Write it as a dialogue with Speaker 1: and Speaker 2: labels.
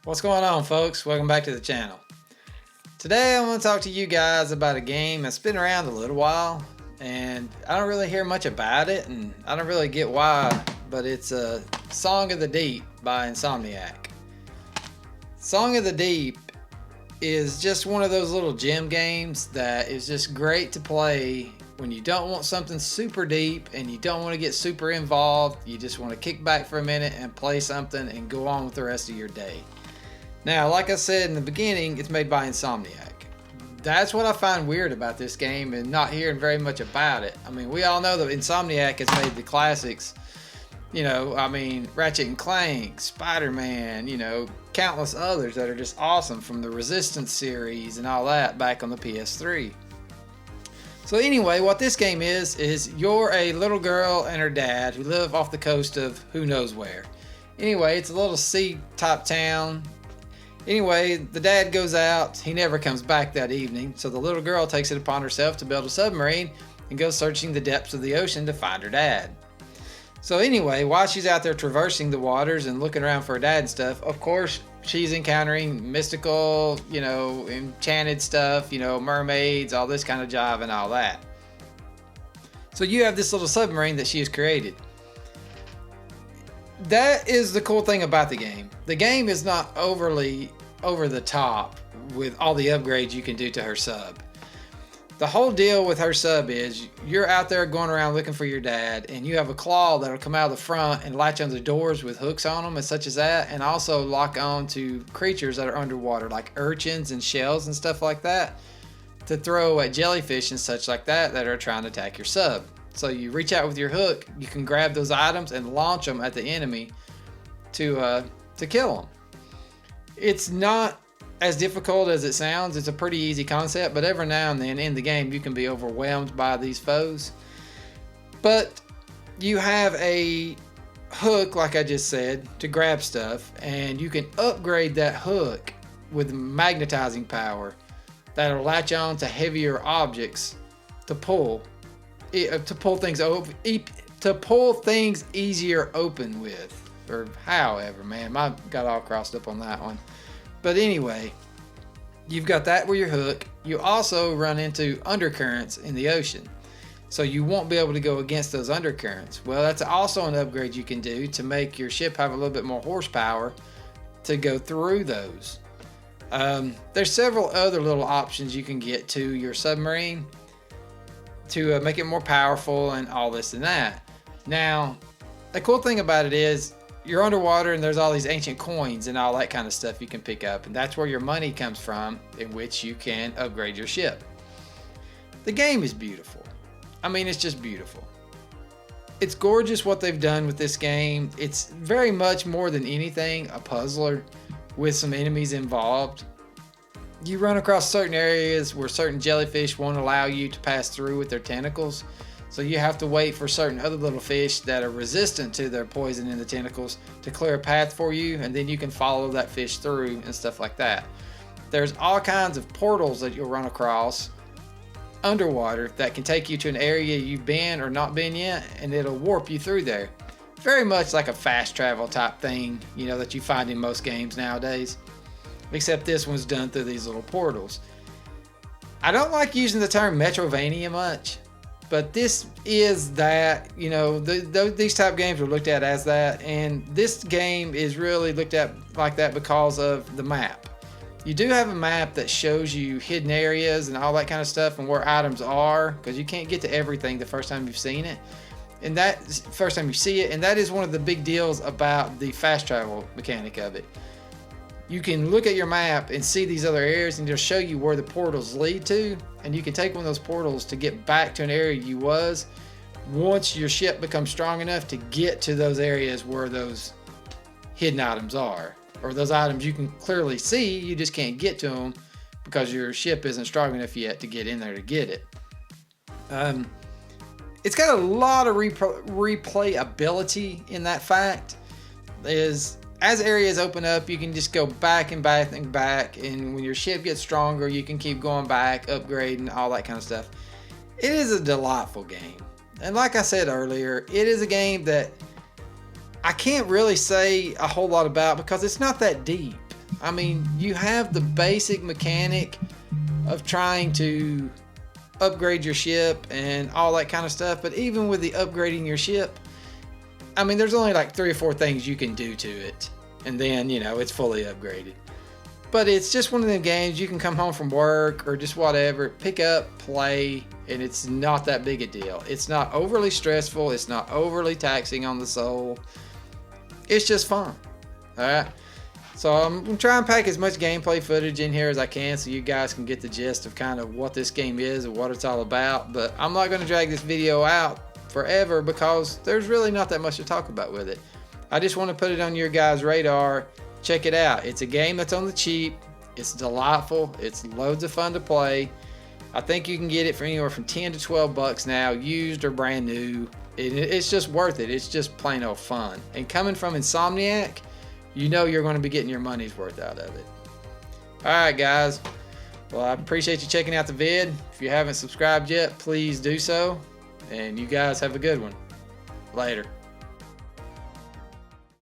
Speaker 1: What's going on, folks? Welcome back to the channel. Today I want to talk to you guys about a game that's been around a little while and I don't really hear much about it and I don't really get why, but it's a Song of the Deep by Insomniac. Song of the Deep is just one of those little gem games that is just great to play when you don't want something super deep and you don't want to get super involved. You just want to kick back for a minute and play something and go on with the rest of your day. Now, like I said in the beginning, it's made by Insomniac. That's what I find weird about this game and not hearing very much about it. I mean, we all know that Insomniac has made the classics, Ratchet and Clank, Spider-Man, countless others that are just awesome from the Resistance series and all that back on the PS3. So anyway, what this game is you're a little girl and her dad who live off the coast of who knows where. Anyway, it's a little sea-type town. Anyway, the dad goes out. He never comes back that evening, so the little girl takes it upon herself to build a submarine and goes searching the depths of the ocean to find her dad. So anyway, while she's out there traversing the waters and looking around for her dad and stuff, of course, she's encountering mystical, enchanted stuff, mermaids, all this kind of jive and all that. So you have this little submarine that she has created. That is the cool thing about the game. The game is not overly over the top with all the upgrades you can do to her sub. The whole deal with her sub is you're out there going around looking for your dad and you have a claw that'll come out of the front and latch on the doors with hooks on them and such as that, and also lock on to creatures that are underwater like urchins and shells and stuff like that to throw at jellyfish and such like that that are trying to attack your sub. So you reach out with your hook, you can grab those items and launch them at the enemy to kill them. It's not as difficult as it sounds. It's a pretty easy concept, but every now and then in the game you can be overwhelmed by these foes. But you have a hook, like I just said, to grab stuff, and you can upgrade that hook with magnetizing power that'll latch on to heavier objects to pull things easier open with, or however, man, I got all crossed up on that one. But anyway, you've got that with your hook. You also run into undercurrents in the ocean, so you won't be able to go against those undercurrents. Well, that's also an upgrade you can do to make your ship have a little bit more horsepower to go through those. There's several other little options you can get to your submarine to make it more powerful and all this and that. Now, the cool thing about it is you're underwater and there's all these ancient coins and all that kind of stuff you can pick up, and that's where your money comes from, in which you can upgrade your ship. The game is beautiful. I mean, it's just beautiful. It's gorgeous what they've done with this game. It's very much more than anything a puzzler with some enemies involved. You run across certain areas where certain jellyfish won't allow you to pass through with their tentacles, so you have to wait for certain other little fish that are resistant to their poison in the tentacles to clear a path for you, and then you can follow that fish through and stuff like that. There's all kinds of portals that you'll run across underwater that can take you to an area you've been or not been yet, and it'll warp you through there. Very much like a fast travel type thing, that you find in most games nowadays. Except this one's done through these little portals. I don't like using the term Metrovania much, but this is that, these type games are looked at as that, and this game is really looked at like that because of the map. You do have a map that shows you hidden areas and all that kind of stuff and where items are, because you can't get to everything the first time you've seen it. And that first time you see it, and that is one of the big deals about the fast travel mechanic of it. You can look at your map and see these other areas, and it'll show you where the portals lead to, and you can take one of those portals to get back to an area you was once your ship becomes strong enough to get to those areas where those hidden items are, or those items you can clearly see, you just can't get to them because your ship isn't strong enough yet to get in there to get it. It's got a lot of replayability in that fact. As areas open up, you can just go back and back and back, and when your ship gets stronger, you can keep going back, upgrading, all that kind of stuff. It is a delightful game. And like I said earlier, it is a game that I can't really say a whole lot about because it's not that deep. I mean, you have the basic mechanic of trying to upgrade your ship and all that kind of stuff, but even with the upgrading your ship, I mean, there's only like 3 or 4 things you can do to it, and then, you know, it's fully upgraded. But it's just one of them games you can come home from work or just whatever, pick up, play, and it's not that big a deal. It's not overly stressful. It's not overly taxing on the soul. It's just fun. All right. So I'm going to try and pack as much gameplay footage in here as I can so you guys can get the gist of kind of what this game is and what it's all about. But I'm not going to drag this video out forever because there's really not that much to talk about with it. I just want to put it on your guys' radar. Check it out. It's a game that's on the cheap. It's delightful. It's loads of fun to play. I think you can get it for anywhere from 10 to 12 bucks now, used or brand new. It's just worth it. It's just plain old fun. And coming from Insomniac, you know you're going to be getting your money's worth out of it. Alright guys, well, I appreciate you checking out the vid. If you haven't subscribed yet, please do so. And you guys have a good one. Later.